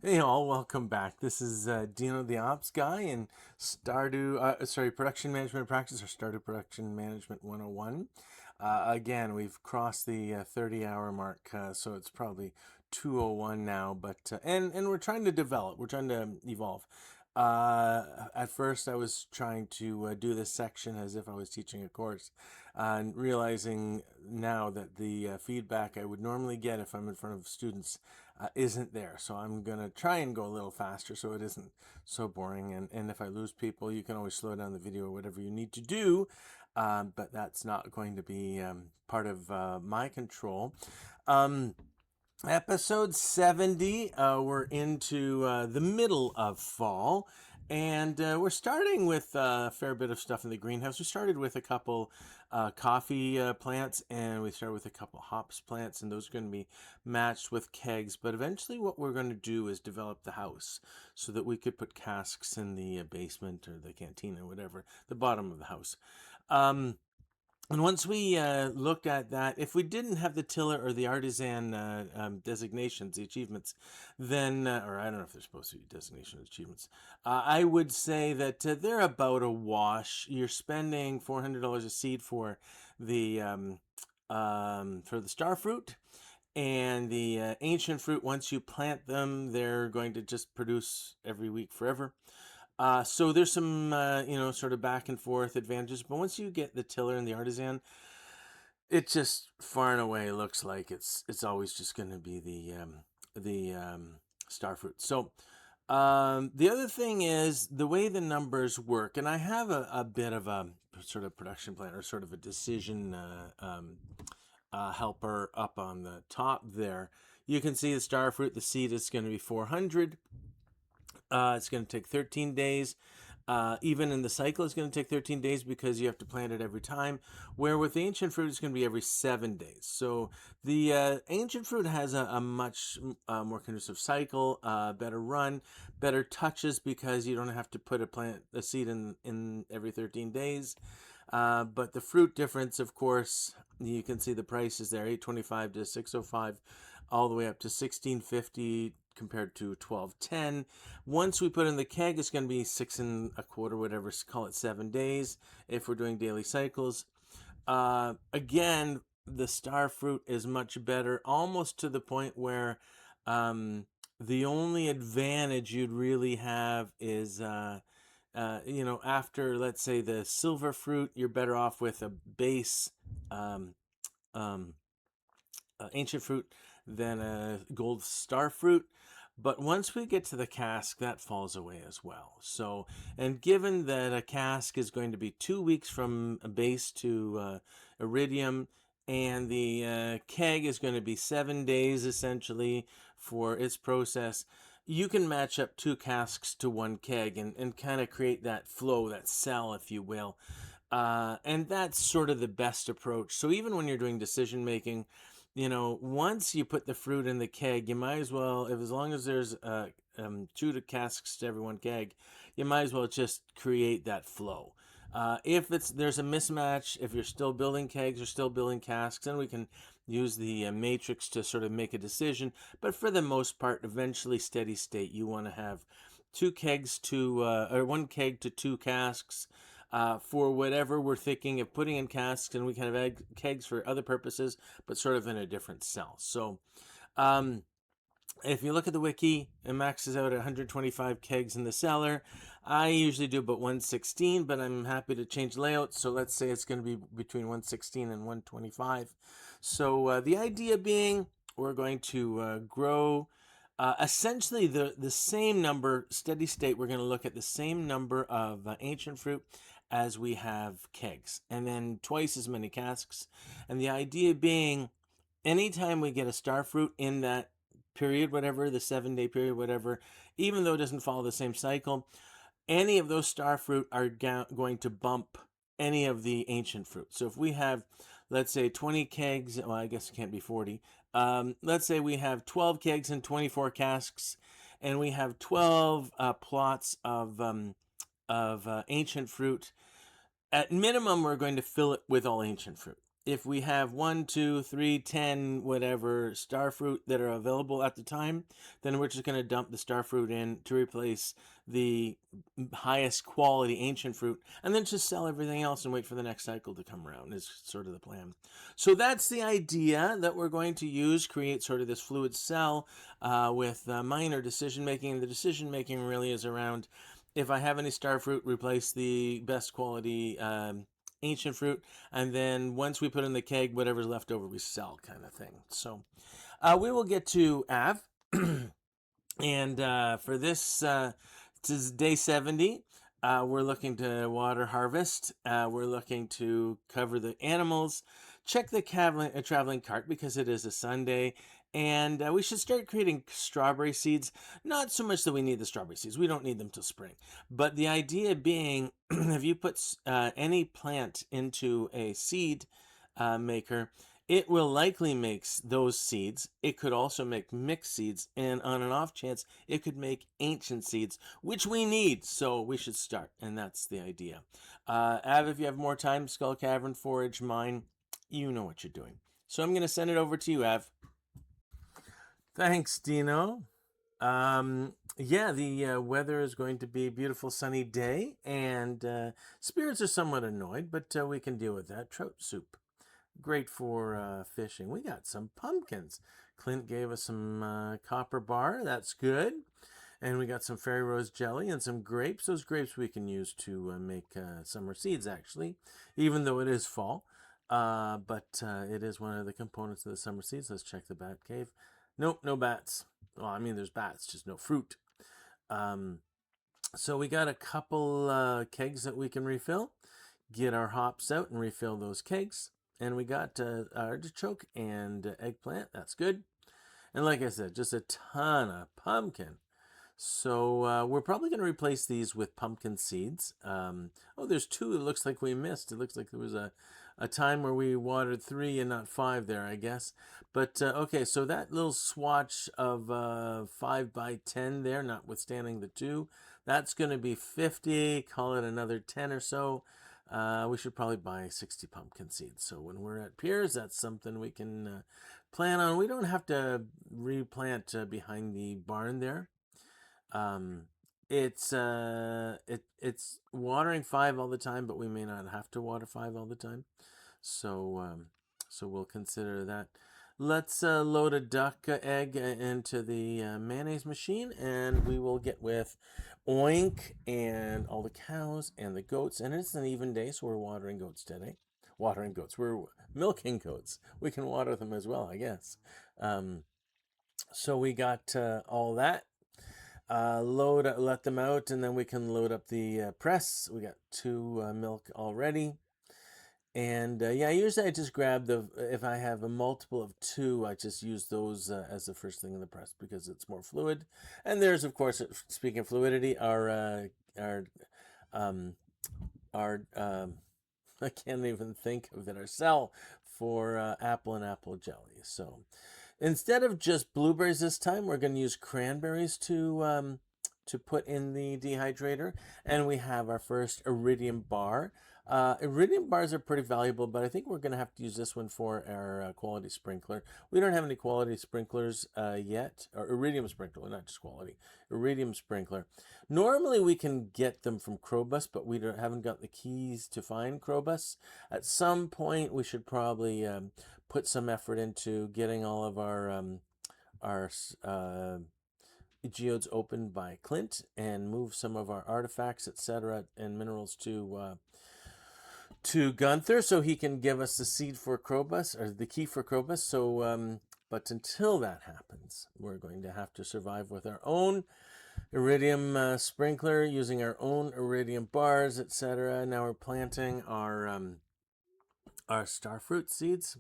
Hey all, welcome back. This is Dino the Ops Guy and Production Management Practice or Stardew Production Management 101. Again, we've crossed the 30-hour mark, so it's probably 201 now. But we're trying to develop. We're trying to evolve. At first, I was trying to do this section as if I was teaching a course, and realizing now that the feedback I would normally get if I'm in front of students isn't there. So I'm going to try and go a little faster so it isn't so boring. And if I lose people, you can always slow down the video or whatever you need to do. But that's not going to be part of my control. Episode 70, we're into the middle of fall, and we're starting with a fair bit of stuff in the greenhouse. We started with a couple coffee plants, and we started with a couple hops plants, and those are going to be matched with kegs. But eventually what we're going to do is develop the house so that we could put casks in the basement or the canteen or whatever, the bottom of the house. And once we looked at that, if we didn't have the tiller or the artisan designations, the achievements, then, or I don't know if they're supposed to be designation achievements, I would say that they're about a wash. You're spending $400 a seed for the star fruit. And the ancient fruit, once you plant them, they're going to just produce every week forever. So there's some, sort of back and forth advantages. But once you get the tiller and the artisan, it just far and away looks like it's always just going to be the star fruit. So the other thing is the way the numbers work, and I have a bit of a sort of production plan or sort of a decision helper up on the top there. You can see the star fruit, the seed is going to be 400. It's going to take 13 days. Even in the cycle, it's going to take 13 days because you have to plant it every time. Where with the ancient fruit, it's going to be every 7 days. So the ancient fruit has a much more conducive cycle, better run, better touches because you don't have to put a seed in every 13 days. But the fruit difference, of course, you can see the prices there, $8.25 to $6.05, all the way up to $16.50 compared to $12.10. Once we put in the keg, it's going to be 6.25, whatever, call it 7 days if we're doing daily cycles. Again, the star fruit is much better, almost to the point where the only advantage you'd really have is after, let's say, the silver fruit, you're better off with a base ancient fruit than a gold star fruit. But once we get to the cask, that falls away as well. So, and given that a cask is going to be 2 weeks from a base to iridium, and the keg is going to be 7 days essentially for its process, you can match up 2 casks to 1 keg and kind of create that flow, that cell, if you will. And that's sort of the best approach. So even when you're doing decision making, once you put the fruit in the keg, you might as well, as long as there's 2 casks to every 1 keg, you might as well just create that flow. If there's a mismatch, if you're still building kegs or still building casks, then we can use the matrix to sort of make a decision. But for the most part, eventually steady state, you want to have 2 kegs to, or 1 keg to 2 casks. For whatever we're thinking of putting in casks, and we can have kegs for other purposes, but sort of in a different cell. So if you look at the wiki, it maxes out at 125 kegs in the cellar. I usually do about 116, but I'm happy to change layout. So let's say it's going to be between 116 and 125. So the idea being we're going to grow essentially the same number, steady state. We're going to look at the same number of ancient fruit as we have kegs, and then twice as many casks. And the idea being, anytime we get a star fruit in that period, whatever, the 7-day period, whatever, even though it doesn't follow the same cycle, any of those star fruit are going to bump any of the ancient fruit. So if we have, let's say, 20 kegs, well, I guess it can't be 40. Let's say we have 12 kegs and 24 casks, and we have 12 plots of ancient fruit. At minimum, we're going to fill it with all ancient fruit. if we have 1, 2, 3, 10, whatever star fruit that are available at the time, then we're just going to dump the star fruit in to replace the highest quality ancient fruit, and then just sell everything else and wait for the next cycle to come around is sort of the plan. So that's the idea that we're going to use, create sort of this fluid cell with minor decision making. The decision making really is around, if I have any star fruit, replace the best quality ancient fruit, and then once we put in the keg, whatever's left over we sell, kind of thing. So we will get to Av. And for this is day 70. We're looking to water harvest. We're looking to cover the animals, check the traveling cart because it is a Sunday. And we should start creating strawberry seeds. Not so much that we need the strawberry seeds. We don't need them till spring. But the idea being, if you put any plant into a seed maker, it will likely make those seeds. It could also make mixed seeds, and on an off chance, it could make ancient seeds, which we need. So we should start, and that's the idea. Av, if you have more time, Skull Cavern, Forage, Mine, you know what you're doing. So I'm going to send it over to you, Av. Thanks, Dino. Yeah, the weather is going to be a beautiful sunny day, and spirits are somewhat annoyed, but we can deal with that. Trout soup. Great for fishing. We got some pumpkins. Clint gave us some copper bar. That's good. And we got some fairy rose jelly and some grapes. Those grapes we can use to make summer seeds, actually, even though it is fall. But it is one of the components of the summer seeds. Let's check the bat cave. Nope, no bats. Well, I mean, there's bats, just no fruit. So we got a couple kegs that we can refill. Get our hops out and refill those kegs. And we got artichoke and eggplant. That's good. And like I said, just a ton of pumpkin. So we're probably going to replace these with pumpkin seeds. Oh, there's 2 it looks like we missed. It looks like there was a time where we watered 3 and not 5 there, I guess. But okay, so that little swatch of 5 by 10 there, notwithstanding the 2, that's going to be 50. Call it another 10 or so. We should probably buy 60 pumpkin seeds. So when we're at Piers, that's something we can plan on. We don't have to replant behind the barn there. It's watering 5 all the time, but we may not have to water 5 all the time. So so we'll consider that. Let's load a duck egg into the mayonnaise machine, and we will get with Oink and all the cows and the goats. And it's an even day, so we're watering goats today. Watering goats. We're milking goats. We can water them as well, I guess. So we got all that. Let them out, and then we can load up the press. We got 2 milk already. And yeah, usually I just grab if I have a multiple of 2, I just use those as the first thing in the press because it's more fluid. And there's, of course, speaking of fluidity, our I can't even think of it, our cell for apple and apple jelly. So instead of just blueberries this time, we're going to use cranberries to put in the dehydrator. And we have our first iridium bar. Iridium bars are pretty valuable, but I think we're going to have to use this one for our quality sprinkler. We don't have any quality sprinklers yet, or iridium sprinkler, not just quality, iridium sprinkler. Normally we can get them from Crowbus, but we haven't got the keys to find Crowbus. At some point we should probably put some effort into getting all of our geodes opened by Clint and move some of our artifacts, etc., and minerals to Gunther so he can give us the seed for Crowbus, or the key for Crowbus. So but until that happens, we're going to have to survive with our own iridium sprinkler, using our own iridium bars, etc. Now we're planting our starfruit seeds.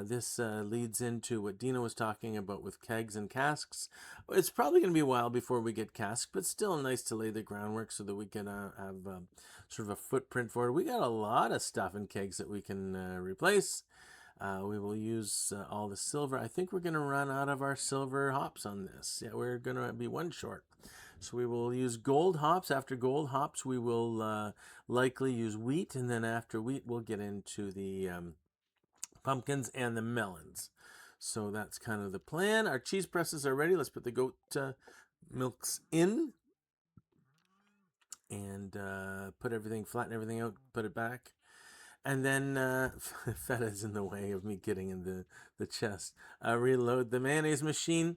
This leads into what Dino was talking about with kegs and casks. It's probably going to be a while before we get casks, but still nice to lay the groundwork so that we can have sort of a footprint for it. We got a lot of stuff in kegs that we can replace. We will use all the silver. I think we're going to run out of our silver hops on this. Yeah, we're going to be 1 short. So we will use gold hops. After gold hops, we will likely use wheat. And then after wheat, we'll get into the pumpkins and the melons. So that's kind of the plan. Our cheese presses are ready. Let's put the goat milks in and flatten everything out, put it back. And then Fetta's in the way of me getting in the chest. Reload the mayonnaise machine.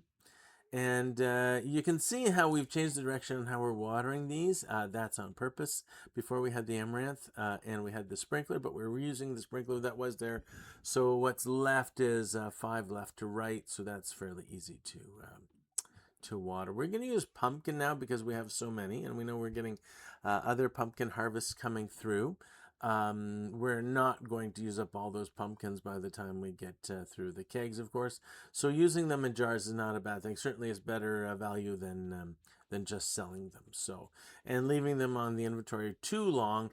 And you can see how we've changed the direction and how we're watering these. That's on purpose. Before we had the amaranth and we had the sprinkler, but we're reusing the sprinkler that was there. So what's left is 5 left to right. So that's fairly easy to water. We're going to use pumpkin now because we have so many, and we know we're getting other pumpkin harvests coming through. We're not going to use up all those pumpkins by the time we get through the kegs, of course. So using them in jars is not a bad thing. Certainly is better value than just selling them. So, and leaving them on the inventory too long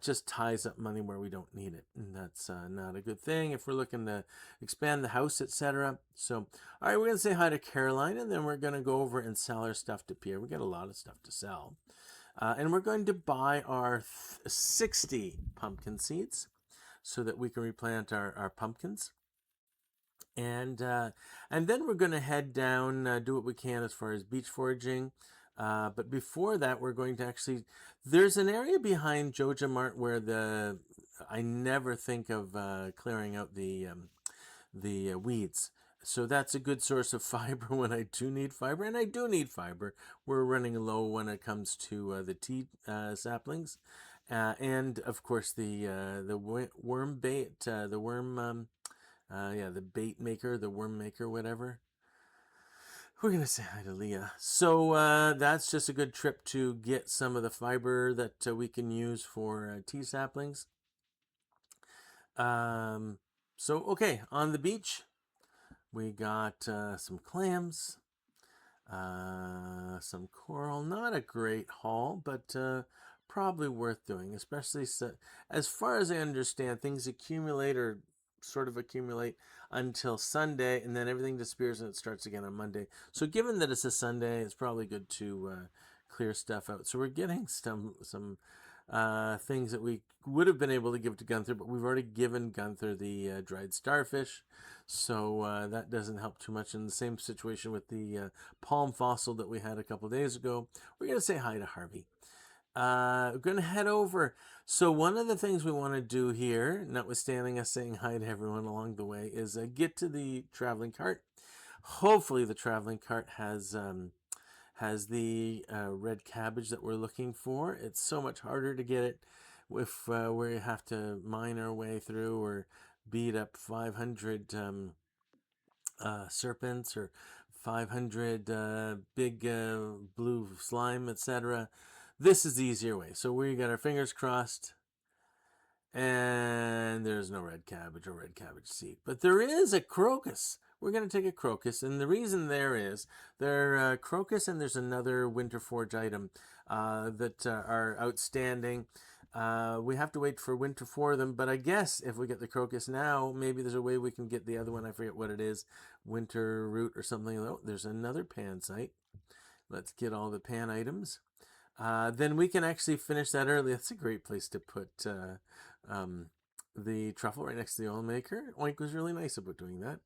just ties up money where we don't need it, and that's not a good thing if we're looking to expand the house, etc. So, all right, we're gonna say hi to Caroline, and then we're gonna go over and sell our stuff to Pierre. We got a lot of stuff to sell. And we're going to buy our 60 pumpkin seeds so that we can replant our pumpkins. And then we're going to head down, do what we can as far as beach foraging. But before that, we're going to actually, there's an area behind Joja Mart where I never think of clearing out the weeds. So that's a good source of fiber when I do need fiber, and I do need fiber. We're running low when it comes to the tea saplings, and of course the worm bait, the bait maker, the worm maker, whatever. We're gonna say hi to Leah. So that's just a good trip to get some of the fiber that we can use for tea saplings. So okay, on the beach. We got some clams, some coral. Not a great haul, but probably worth doing, especially as far as I understand, things accumulate or sort of accumulate until Sunday, and then everything disappears and it starts again on Monday. So given that it's a Sunday, it's probably good to clear stuff out. So we're getting some things that we would have been able to give to Gunther, but we've already given Gunther the dried starfish, so that doesn't help too much. In the same situation with the palm fossil that we had a couple days ago, we're going to say hi to Harvey. We're going to head over. So one of the things we want to do here, notwithstanding us saying hi to everyone along the way, is get to the traveling cart. Hopefully the traveling cart has the red cabbage that we're looking for. It's so much harder to get it if we have to mine our way through or beat up 500 serpents or 500 big blue slime, etc. This is the easier way. So we got our fingers crossed, and there's no red cabbage or red cabbage seed. But there is a crocus. We're going to take a crocus, and the reason there's crocus, and there's another winter forge item that are outstanding. We have to wait for winter for them, but I guess if we get the crocus now, maybe there's a way we can get the other one. I forget what it is, winter root or something. Oh, there's another pan site. Let's get all the pan items. Then we can actually finish that early. That's a great place to put the truffle right next to the oil maker. Oink was really nice about doing that.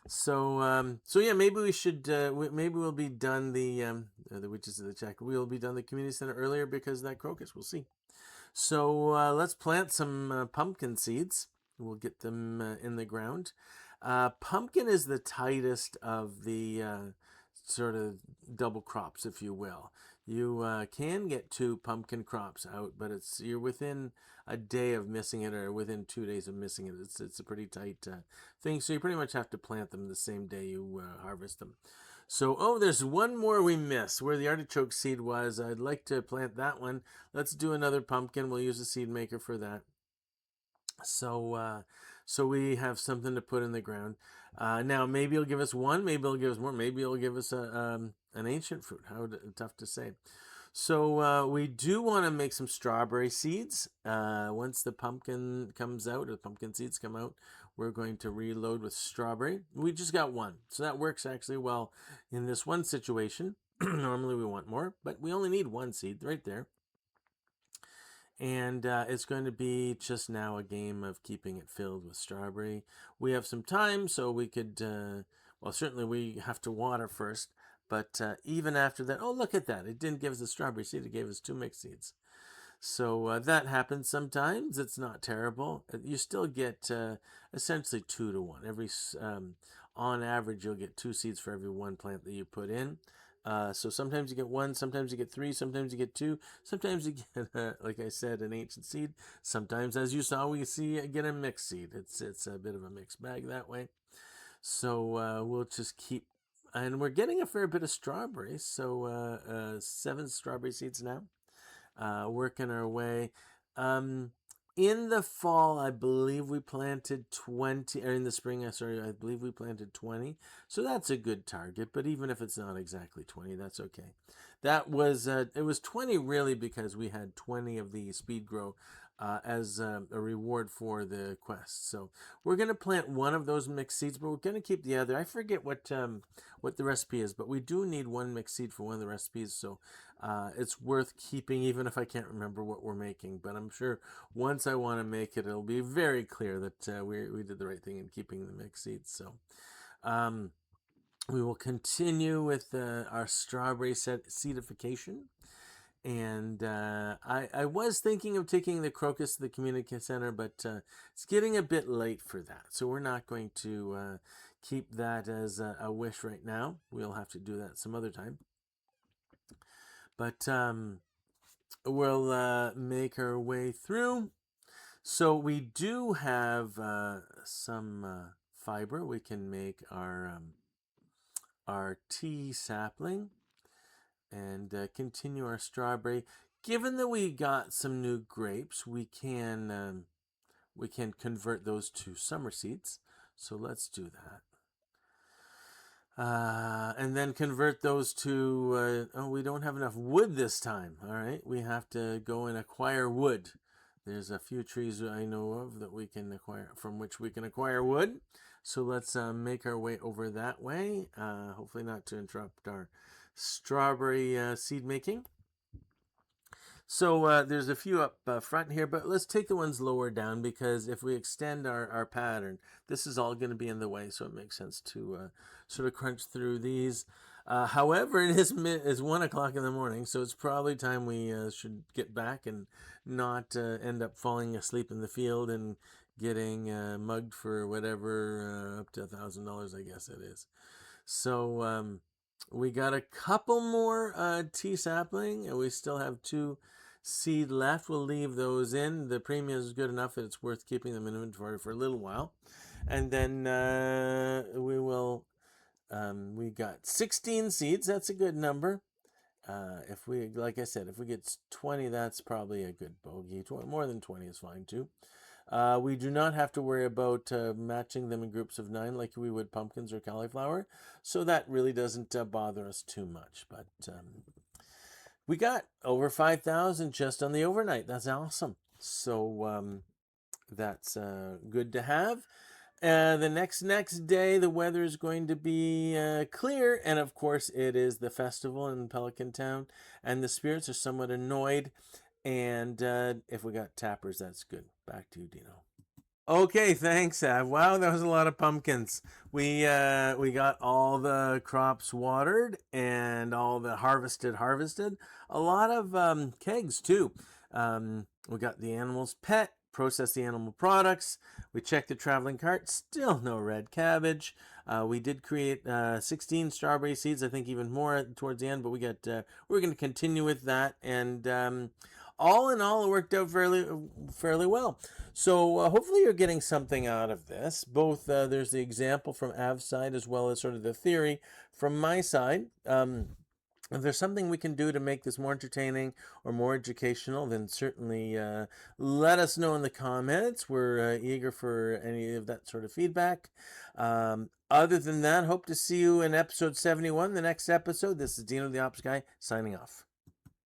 So yeah, maybe we should. Maybe we'll be done the witches of the check. We'll be done the community center earlier because of that crocus. We'll see. So let's plant some pumpkin seeds. We'll get them in the ground. Pumpkin is the tightest of the sort of double crops, if you will. You can get 2 pumpkin crops out, but you're within a day of missing it, or within 2 days of missing it. It's a pretty tight thing, so you pretty much have to plant them the same day you harvest them. So, there's one more we missed, where the artichoke seed was. I'd like to plant that one. Let's do another pumpkin. We'll use a seed maker for that. So we have something to put in the ground. Now, maybe it'll give us 1, maybe it'll give us more, maybe it'll give us an ancient fruit. Tough to say. So we do want to make some strawberry seeds. Once the pumpkin comes out, or the pumpkin seeds come out, we're going to reload with strawberry. We just got 1, so that works actually well in this one situation. Normally we want more, but we only need 1 seed right there. And it's going to be just now a game of keeping it filled with strawberry. We have some time, so we could, well, certainly we have to water first, but even after that, oh, look at that. It didn't give us a strawberry seed, it gave us 2 mixed seeds. So that happens sometimes. It's not terrible. You still get essentially 2 to 1. On average, you'll get 2 seeds for every 1 plant that you put in. So sometimes you get 1, sometimes you get 3, sometimes you get 2, sometimes you get, like I said, an ancient seed. Sometimes, as you saw, get a mixed seed. It's a bit of a mixed bag that way. So we'll just keep, and we're getting a fair bit of strawberries. So 7 strawberry seeds now. Working our way. In the fall, I believe we planted 20, or in the spring, I believe we planted 20. So that's a good target, but even if it's not exactly 20, that's okay. It was 20 really because we had 20 of the speed grow as a reward for the quest. So we're going to plant one of those mixed seeds, but we're going to keep the other. I forget what the recipe is, but we do need 1 mixed seed for one of the recipes. So it's worth keeping, even if I can't remember what we're making. But I'm sure once I want to make it, it'll be very clear that we did the right thing in keeping the mixed seeds. So we will continue with our strawberry seedification. And I was thinking of taking the crocus to the community center, but it's getting a bit late for that. So we're not going to keep that as a wish right now. We'll have to do that some other time. But we'll make our way through. So we do have some fiber. We can make our tea sapling and continue our strawberry. Given that we got some new grapes, we can convert those to summer seeds. So let's do that. And then convert those to, we don't have enough wood this time. All right, we have to go and acquire wood. There's a few trees I know of that we can acquire, from which we can acquire wood. So let's make our way over that way. Hopefully not to interrupt our strawberry seed making. So there's a few up front here, but let's take the ones lower down, because if we extend our pattern, this is all going to be in the way, so it makes sense to sort of crunch through these. However, it is 1 o'clock in the morning, so it's probably time we should get back and not end up falling asleep in the field and getting mugged for whatever, up to $1,000, I guess it is. So we got a couple more tea sapling, and we still have 2 seed left. We'll leave those in. The premium is good enough that it's worth keeping them in inventory for a little while. And then we will, we got 16 seeds. That's a good number. Like I said, if we get 20, that's probably a good bogey. More than 20 is fine too. We do not have to worry about matching them in groups of 9 like we would pumpkins or cauliflower, so that really doesn't bother us too much. But we got over 5,000 just on the overnight. That's awesome. So that's good to have. The next day, the weather is going to be clear, and of course, it is the festival in Pelican Town, and the spirits are somewhat annoyed. And if we got tappers, that's good. Back to you, Dino. Okay, thanks, Av. Wow, that was a lot of pumpkins. We got all the crops watered and all the harvested. A lot of kegs too. We got the animals pet, processed the animal products. We checked the traveling cart. Still no red cabbage. We did create 16 strawberry seeds. I think even more towards the end. But we're going to continue with that, and all in all, it worked out fairly well. So hopefully you're getting something out of this. Both there's the example from Av's side as well as sort of the theory from my side. If there's something we can do to make this more entertaining or more educational, then certainly let us know in the comments. We're eager for any of that sort of feedback. Other than that, hope to see you in episode 71, the next episode. This is Dino the Ops Guy, signing off.